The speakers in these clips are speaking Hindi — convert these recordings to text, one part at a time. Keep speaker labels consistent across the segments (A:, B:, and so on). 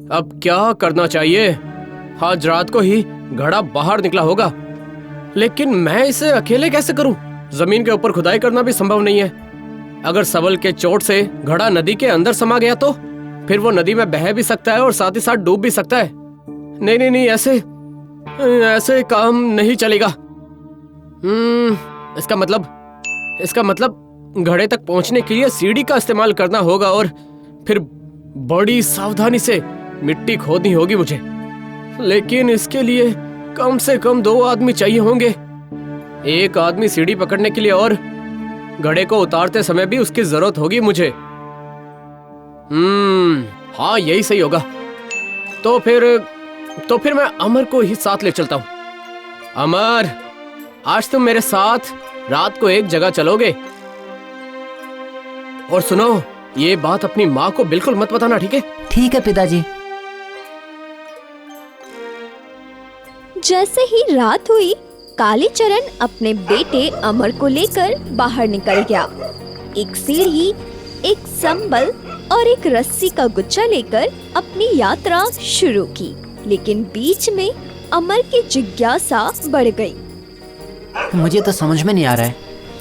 A: अब क्या करना चाहिए? आज रात को ही घड़ा बाहर निकला होगा, लेकिन मैं इसे अकेले कैसे करूं? जमीन के ऊपर खुदाई करना भी संभव नहीं है। अगर सबल के चोट से घड़ा नदी के अंदर समा गया तो फिर वो नदी में बह भी सकता है और साथ ही साथ डूब भी सकता है। नहीं नहीं नहीं, ऐसे ऐसे काम नहीं चलेगा। इसका मतलब घड़े तक पहुंचने के लिए सीढ़ी का इस्तेमाल करना होगा और फिर बड़ी सावधानी से मिट्टी खोदनी होगी मुझे। लेकिन इसके लिए कम से कम 2 आदमी चाहिए होंगे। एक आदमी सीढ़ी पकड़ने के लिए और घड़े को उतारते समय भी उसकी जरूरत होगी मुझे। हाँ, यही सही होगा। तो फिर मैं अमर को ही साथ ले चलता हूँ। अमर, आज तुम मेरे साथ रात को एक जगह चलोगे। और सुनो, ये बात अपनी माँ को बिल्कुल मत बताना, ठीक है?
B: ठीक है पिताजी।
C: जैसे ही रात हुई, कालीचरण अपने बेटे अमर को लेकर बाहर निकल गया। एक सीढ़ी, एक संबल और एक रस्सी का गुच्छा लेकर अपनी यात्रा शुरू की। लेकिन बीच में अमर की जिज्ञासा बढ़ गई।
B: मुझे तो समझ में नहीं आ रहा है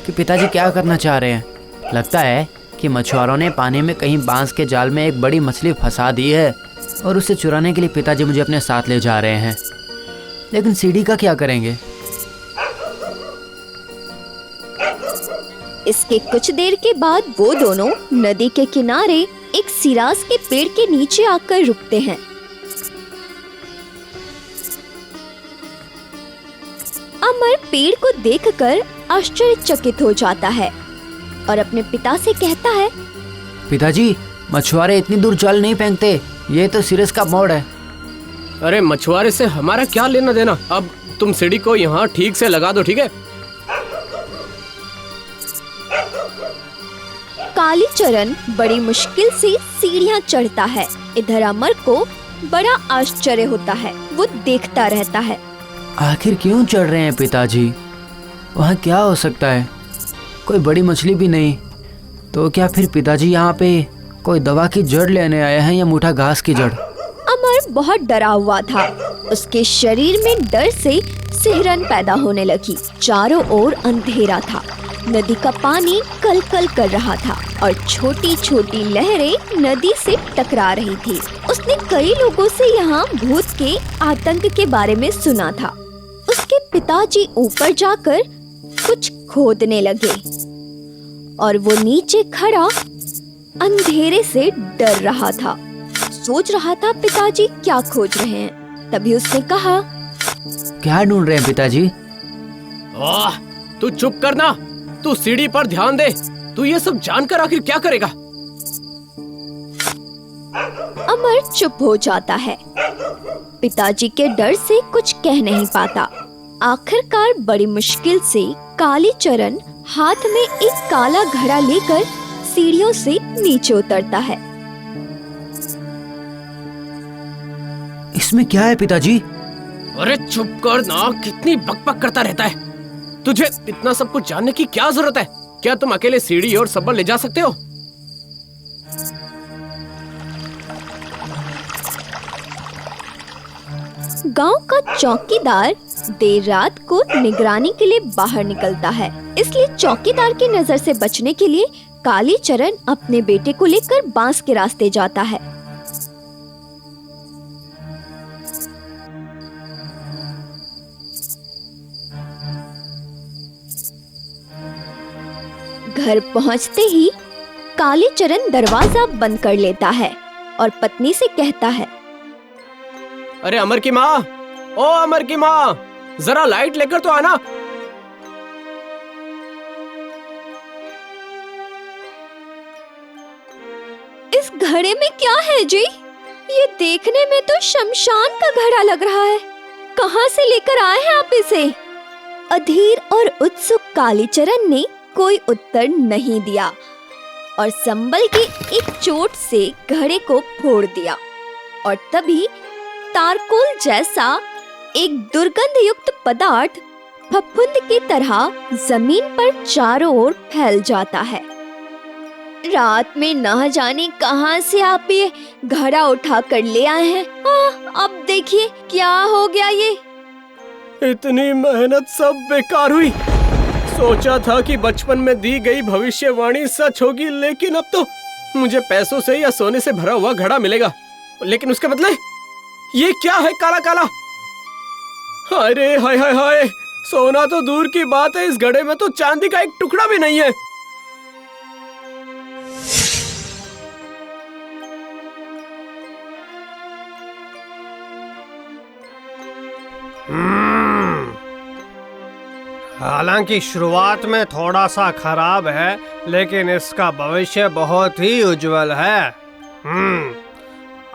B: कि पिताजी क्या करना चाह रहे हैं। लगता है कि मछुआरों ने पानी में कहीं बांस के जाल में एक बड़ी मछली फंसा दी है और उसे चुराने के लिए पिताजी मुझे अपने साथ ले जा रहे हैं। लेकिन सीढ़ी का क्या करेंगे?
C: इसके कुछ देर के बाद वो दोनों नदी के किनारे एक सिरास के पेड़ के नीचे आकर रुकते हैं। अमर पेड़ को देखकर आश्चर्यचकित हो जाता है और अपने पिता से कहता है,
B: पिताजी, मछुआरे इतनी दूर जाल नहीं फेंकते, ये तो सिरस का मोड़ है।
A: अरे मछुआरे से हमारा क्या लेना देना? अब तुम सीढ़ी को यहाँ ठीक से लगा दो, ठीक है?
C: कालीचरण बड़ी मुश्किल से सीढ़ियाँ चढ़ता है। इधर अमर को बड़ा आश्चर्य होता है। वो देखता रहता है।
B: आखिर क्यों चढ़ रहे हैं पिताजी? वहाँ क्या हो सकता है? कोई बड़ी मछली भी नहीं। तो क्या फिर पिताजी यहाँ पे कोई दवा की जड़ लेने आए हैं या मुठा घास की जड़?
C: अमर बहुत डरा हुआ था। उसके शरीर में डर से सिहरन पैदा होने लगी। चारों ओर अंधेरा था। नदी का पानी कल कल कर रहा था और छोटी छोटी लहरें नदी से टकरा रही थी। उसने कई लोगों से यहाँ भूत के आतंक के बारे में सुना था। उसके पिताजी ऊपर जाकर कुछ खोदने लगे और वो नीचे खड़ा अंधेरे से डर रहा था। सोच रहा था पिताजी क्या खोज रहे हैं। तभी उसने कहा,
B: क्या ढूंढ रहे हैं पिताजी?
A: ओह, तू चुप करना। तू सीढ़ी पर ध्यान दे। तू ये सब जानकर आखिर क्या करेगा?
C: अमर चुप हो जाता है। पिताजी के डर से कुछ कह नहीं पाता। आखिरकार बड़ी मुश्किल से कालीचरण हाथ में एक काला घड़ा लेकर सीढ़ियों से नीचे उतरता है।
B: इसमें क्या है पिताजी?
A: अरे चुप कर ना, कितनी बकबक करता रहता है। तुझे इतना सब कुछ जानने की क्या जरूरत है? क्या तुम अकेले सीढ़ी और संबल ले जा सकते हो?
C: गांव का चौकीदार देर रात को निगरानी के लिए बाहर निकलता है। इसलिए चौकीदार की नजर से बचने के लिए कालीचरण अपने बेटे को लेकर बांस के रास्ते जाता है। घर पहुंचते ही कालीचरण दरवाजा बंद कर लेता है और पत्नी से कहता है,
A: अरे अमर की माँ, ओ अमर की माँ, जरा लाइट लेकर तो आना।
C: इस घड़े में क्या है जी? ये देखने में तो शमशान का घड़ा लग रहा है। कहाँ से लेकर आए हैं आप इसे? अधीर और उत्सुक कालीचरण ने कोई उत्तर नहीं दिया और संबल की एक चोट से घड़े को फोड़ दिया और तभी तारकोल जैसा एक दुर्गंध युक्त पदार्थ फफूंद की तरह जमीन पर चारों ओर फैल जाता है। रात में ना जाने कहां से आप ये घड़ा उठा कर ले आए हैं। अब देखिए क्या हो गया ये।
A: इतनी मेहनत सब बेकार हुई। सोचा था कि बचपन में दी गई भविष्यवाणी सच होगी, लेकिन अब तो मुझे पैसों से या सोने से भरा हुआ घड़ा मिलेगा, लेकिन उसके बदले ये क्या है, काला काला। अरे हाय हाय हाय, सोना तो दूर की बात है, इस घड़े में तो चांदी का एक टुकड़ा भी नहीं है।
D: हालांकि शुरुआत में थोड़ा सा खराब है, लेकिन इसका भविष्य बहुत ही उज्जवल है।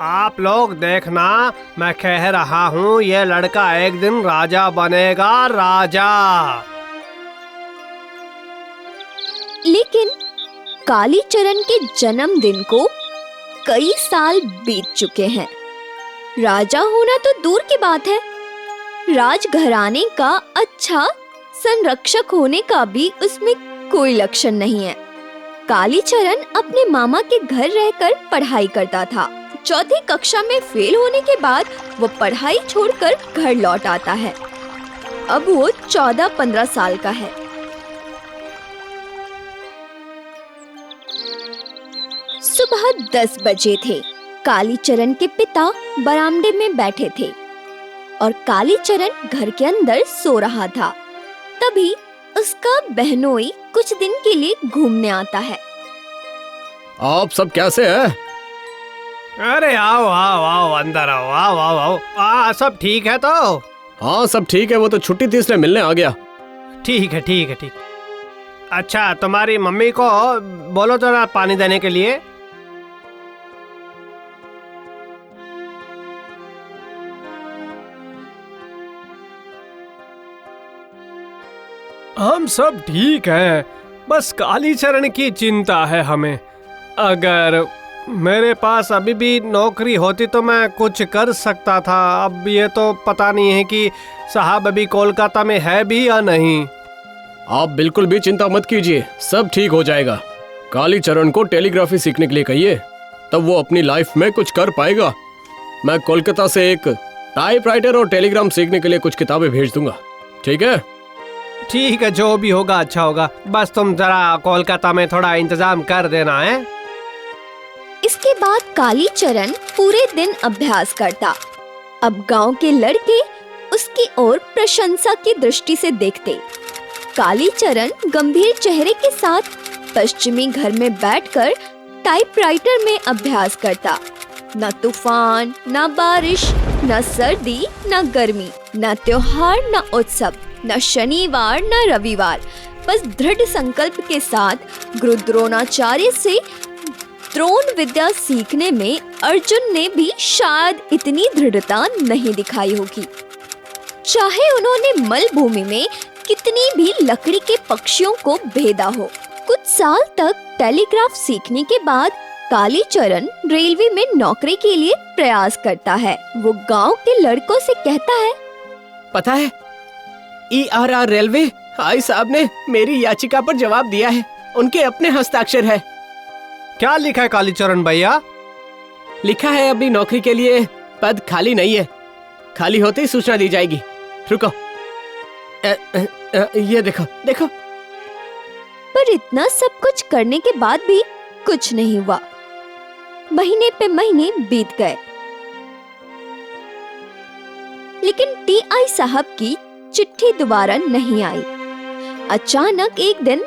D: आप लोग देखना, मैं कह रहा हूँ ये लड़का एक दिन राजा बनेगा, राजा।
C: लेकिन कालीचरण के जन्मदिन को कई साल बीत चुके हैं। राजा होना तो दूर की बात है, राजघराने का अच्छा संरक्षक होने का भी उसमें कोई लक्षण नहीं है। कालीचरण अपने मामा के घर रहकर पढ़ाई करता था। चौथी कक्षा में फेल होने के बाद वो पढ़ाई छोड़कर घर लौट आता है। अब वो 14-15 साल का है। सुबह 10 बजे थे। कालीचरण के पिता बरामदे में बैठे थे और कालीचरण घर के अंदर सो रहा था। तभी उसका बहनोई कुछ दिन के लिए घूमने आता है।
A: आप सब कैसे हैं?
D: अरे आओ आओ आओ, अंदर आओ, आओ आओ आओ। सब ठीक है तो?
A: हाँ सब ठीक है, वो तो छुट्टी थी इसलिए मिलने आ गया।
D: ठीक है ठीक है ठीक। अच्छा, तुम्हारी मम्मी को बोलो जरा पानी देने के लिए। हम सब ठीक हैं, बस कालीचरण की चिंता है हमें। अगर मेरे पास अभी भी नौकरी होती तो मैं कुछ कर सकता था। अब ये तो पता नहीं है कि साहब अभी कोलकाता में है भी या नहीं।
A: आप बिल्कुल भी चिंता मत कीजिए, सब ठीक हो जाएगा। कालीचरण को टेलीग्राफी सीखने के लिए कहिए, तब वो अपनी लाइफ में कुछ कर पाएगा। मैं कोलकाता से एक टाइपराइटर और टेलीग्राम सीखने के लिए कुछ किताबें भेज दूंगा, ठीक है?
D: ठीक है, जो भी होगा अच्छा होगा। बस तुम जरा कोलकाता में थोड़ा इंतजाम कर देना है।
C: इसके बाद कालीचरण पूरे दिन अभ्यास करता। अब गांव के लड़के उसकी ओर प्रशंसा की दृष्टि से देखते। कालीचरण गंभीर चेहरे के साथ पश्चिमी घर में बैठकर टाइपराइटर में अभ्यास करता। न तूफान, न बारिश, न सर्दी, न गर्मी, न त्योहार, न उत्सव, न शनिवार, न रविवार, बस दृढ़ संकल्प के साथ गुरु द्रोणाचार्य से द्रोण विद्या सीखने में अर्जुन ने भी शायद इतनी दृढ़ता नहीं दिखाई होगी। चाहे उन्होंने मलभूमि में कितनी भी लकड़ी के पक्षियों को भेदा हो। कुछ साल तक टेलीग्राफ सीखने के बाद कालीचरण रेलवे में नौकरी के लिए प्रयास करता है। वो गांव के लड़कों से कहता है,
A: पता है ERR रेलवे आई साहब ने मेरी याचिका पर जवाब दिया है, उनके अपने हस्ताक्षर है।
D: क्या लिखा है कालीचरण भैया?
A: लिखा है अभी नौकरी के लिए पद खाली नहीं है, खाली होते ही सूचना दी जाएगी। रुको, ये देखो देखो।
C: पर इतना सब कुछ करने के बाद भी कुछ नहीं हुआ। महीने पे महीने बीत गए, लेकिन TI साहब की चिट्ठी दोबारा नहीं आई। अचानक एक दिन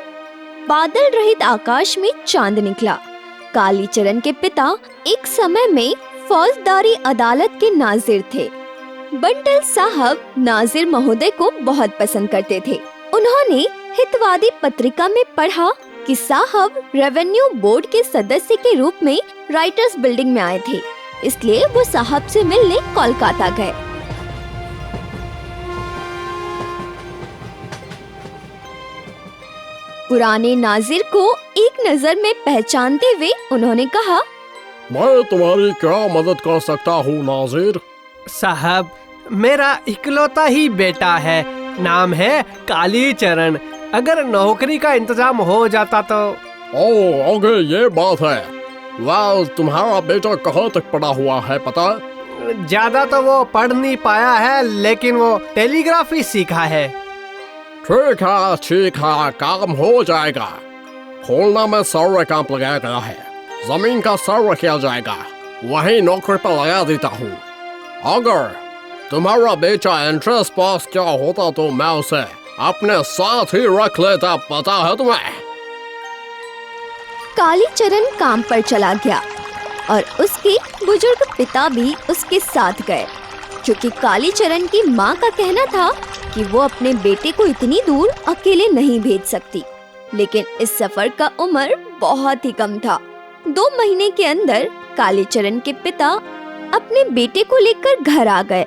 C: बादल रहित आकाश में चांद निकला। कालीचरण के पिता एक समय में फौजदारी अदालत के नाजिर थे। बंटल साहब नाजिर महोदय को बहुत पसंद करते थे। उन्होंने हितवादी पत्रिका में पढ़ा कि साहब रेवेन्यू बोर्ड के सदस्य के रूप में राइटर्स बिल्डिंग में आए थे, इसलिए वो साहब से मिलने कोलकाता गए। पुराने नाजिर को एक नजर में पहचानते हुए उन्होंने कहा,
A: मैं तुम्हारी क्या मदद कर सकता हूँ नाजिर?
D: साहब, मेरा इकलौता ही बेटा है, नाम है कालीचरण। अगर नौकरी का इंतजाम हो जाता तो
A: ओह ओके, ये बात है। वाह, तुम्हारा बेटा कहाँ तक पढ़ा हुआ है पता?
D: ज्यादा तो वो पढ़ नहीं पाया है, लेकिन वो टेलीग्राफी सीखा है।
A: ठीक है, काम हो जाएगा। खोलना में सर्वे कैंप लगाया गया है, जमीन का सर्वे किया जाएगा, वहीं नौकरी पर लगा देता हूँ। अगर तुम्हारा बेटा एंट्रेंस पास क्या होता तो मैं उसे अपने साथ ही रख लेता, पता है तुम्हें?
C: कालीचरण काम पर चला गया और उसके बुजुर्ग पिता भी उसके साथ गए, क्योंकि कालीचरण की माँ का कहना था कि वो अपने बेटे को इतनी दूर अकेले नहीं भेज सकती। लेकिन इस सफर का उम्र बहुत ही कम था। 2 महीने के अंदर कालीचरण के पिता अपने बेटे को लेकर घर आ गए।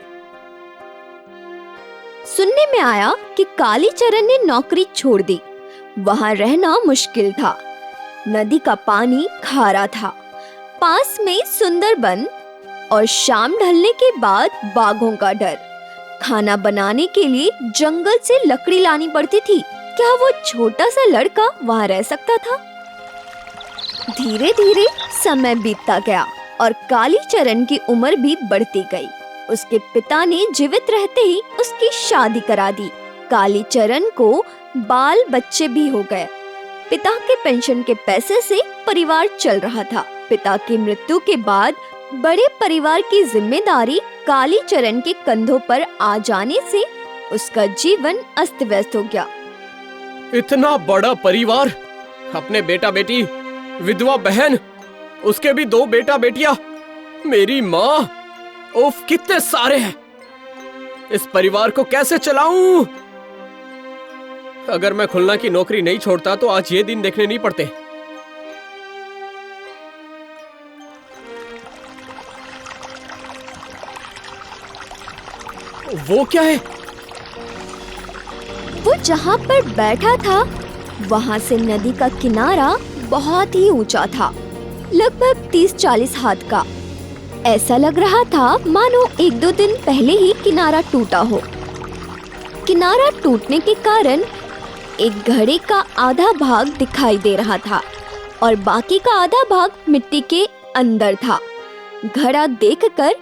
C: सुनने में आया कि कालीचरण ने नौकरी छोड़ दी। वहां रहना मुश्किल था। नदी का पानी खारा था, पास में सुंदर वन और शाम ढलने के बाद बाघों का डर। खाना बनाने के लिए जंगल से लकड़ी लानी पड़ती थी। क्या वो छोटा सा लड़का वहां रह सकता था? धीरे धीरे समय बीतता गया और कालीचरण की उम्र भी बढ़ती गई। उसके पिता ने जीवित रहते ही उसकी शादी करा दी। कालीचरण को बाल बच्चे भी हो गए। पिता के पेंशन के पैसे से परिवार चल रहा था। पिता की मृत्यु के बाद बड़े परिवार की जिम्मेदारी कालीचरण के कंधों पर आ जाने से उसका जीवन अस्त व्यस्त हो गया।
A: इतना बड़ा परिवार, अपने बेटा बेटी, विधवा बहन, उसके भी 2 बेटा बेटियां, मेरी माँ, उफ कितने सारे हैं। इस परिवार को कैसे चलाऊं? अगर मैं खुलना की नौकरी नहीं छोड़ता तो आज ये दिन देखने नहीं पड़ते। वो क्या है?
C: वो जहाँ पर बैठा था वहाँ से नदी का किनारा बहुत ही ऊंचा था, लगभग 30-40 हाथ का। ऐसा लग रहा था मानो 1-2 दिन पहले ही किनारा टूटा हो। किनारा टूटने के कारण एक घड़े का आधा भाग दिखाई दे रहा था और बाकी का आधा भाग मिट्टी के अंदर था। घड़ा देखकर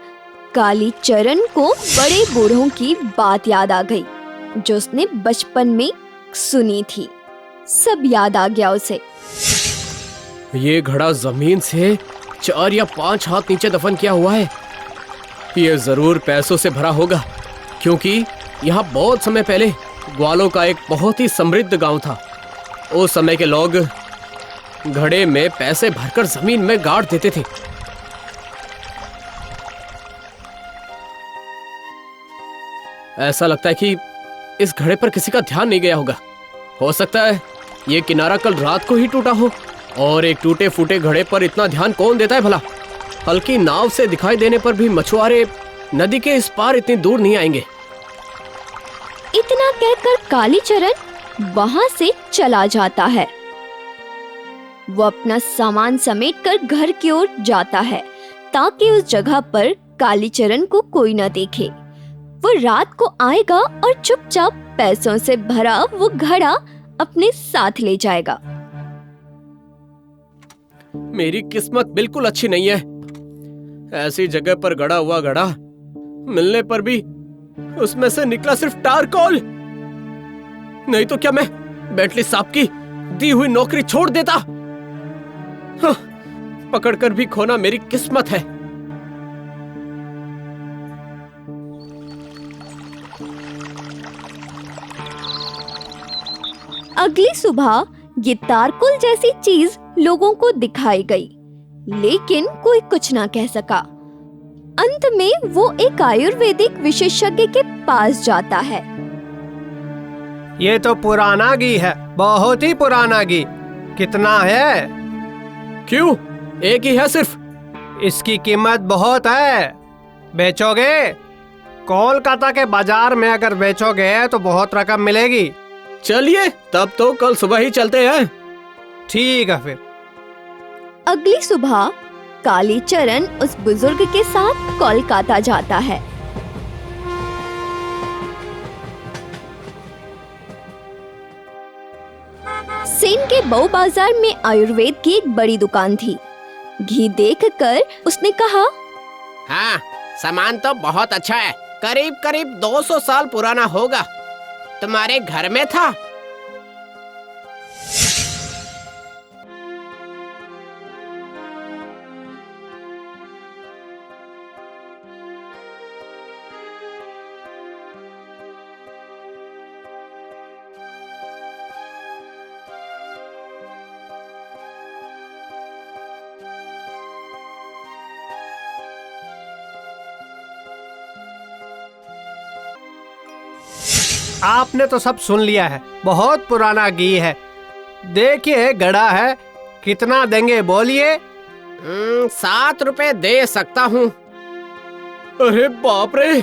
C: कालीचरण को बड़े बूढ़ों की बात याद आ गई जो उसने बचपन में सुनी थी। सब याद आ गया उसे।
A: ये घड़ा जमीन से 4 या 5 हाथ नीचे दफन किया हुआ है। ये जरूर पैसों से भरा होगा, क्योंकि यहाँ बहुत समय पहले ग्वालों का एक बहुत ही समृद्ध गांव था। उस समय के लोग घड़े में पैसे भरकर जमीन में गाड़ देते थे। ऐसा लगता है कि इस घड़े पर किसी का ध्यान नहीं गया होगा। हो सकता है ये किनारा कल रात को ही टूटा हो, और एक टूटे फूटे घड़े पर इतना ध्यान कौन देता है भला? हल्की नाव से दिखाई देने पर भी मछुआरे नदी के इस पार इतनी दूर नहीं आएंगे।
C: इतना कहकर कालीचरण वहां से चला जाता है। वो अपना सामान समेटकर घर की ओर जाता है ताकि उस जगह पर कालीचरण को कोई न देखे। वो रात को आएगा और चुपचाप पैसों से भरा वो घड़ा अपने साथ ले जाएगा।
A: मेरी किस्मत बिल्कुल अच्छी नहीं है। ऐसी जगह पर गड़ा हुआ घड़ा मिलने पर भी उसमें से निकला सिर्फ टारकोल। नहीं तो क्या मैं बेंटली साहब की दी हुई नौकरी छोड़ देता? हाँ, पकड़कर भी खोना मेरी किस्मत है।
C: अगली सुबह ये तारकुल जैसी चीज लोगों को दिखाई गई, लेकिन कोई कुछ ना कह सका। अंत में वो एक आयुर्वेदिक विशेषज्ञ के पास जाता है।
D: ये तो पुराना घी है, बहुत ही पुराना घी। कितना है?
A: क्यों? एक ही है सिर्फ।
D: इसकी कीमत बहुत है, बेचोगे? कोलकाता के बाजार में अगर बेचोगे तो बहुत रकम मिलेगी।
A: चलिए, तब तो कल सुबह ही चलते हैं।
D: ठीक है फिर।
C: अगली सुबह कालीचरण उस बुजुर्ग के साथ कोलकाता जाता है। सेन के बऊ बाजार में आयुर्वेद की एक बड़ी दुकान थी। घी देखकर उसने कहा,
A: हाँ, सामान तो बहुत अच्छा है, करीब करीब 200 साल पुराना होगा। तुम्हारे घर में था?
D: आपने तो सब सुन लिया है, बहुत पुराना घी है। देखिए गड़ा है, कितना देंगे बोलिए?
A: 7 रुपए दे सकता हूँ। अरे बाप रे,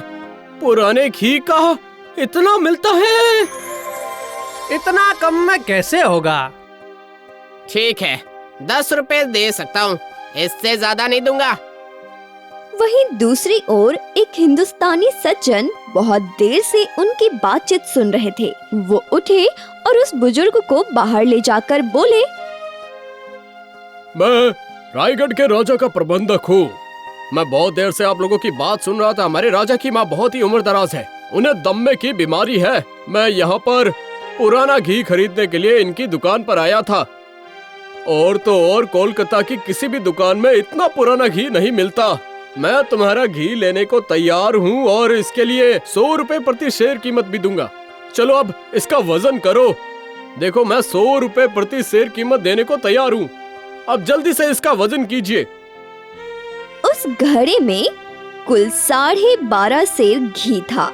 A: पुराने घी का इतना मिलता है?
D: इतना कम में कैसे होगा?
A: ठीक है, 10 रुपए दे सकता हूँ, इससे ज्यादा नहीं दूंगा।
C: वहीं दूसरी ओर एक हिंदुस्तानी सज्जन बहुत देर से उनकी बातचीत सुन रहे थे। वो उठे और उस बुजुर्ग को बाहर ले जाकर बोले,
A: मैं रायगढ़ के राजा का प्रबंधक हूँ। मैं बहुत देर से आप लोगों की बात सुन रहा था। हमारे राजा की माँ बहुत ही उम्रदराज है, उन्हें दम्मे की बीमारी है। मैं यहाँ पर पुराना घी खरीदने के लिए इनकी दुकान पर आया था। और तो और कोलकाता की किसी भी दुकान में इतना पुराना घी नहीं मिलता। मैं तुम्हारा घी लेने को तैयार हूँ और इसके लिए 100 रुपए प्रति शेर कीमत भी दूंगा। चलो अब इसका वजन करो। देखो, मैं 100 रुपए प्रति शेर कीमत देने को तैयार हूँ। अब जल्दी से इसका वजन कीजिए।
C: उस घड़े में कुल 12.5 सेर घी था,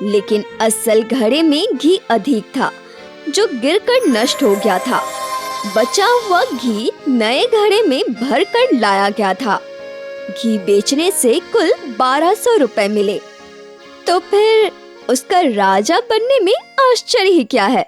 C: लेकिन असल घड़े में घी अधिक था, जो गिरकर नष्ट हो गया था। बचा हुआ घी नए घड़े में भरकर लाया गया था। घी बेचने से कुल 1200 रुपए मिले। तो फिर उसका राजा बनने में आश्चर्य ही क्या है।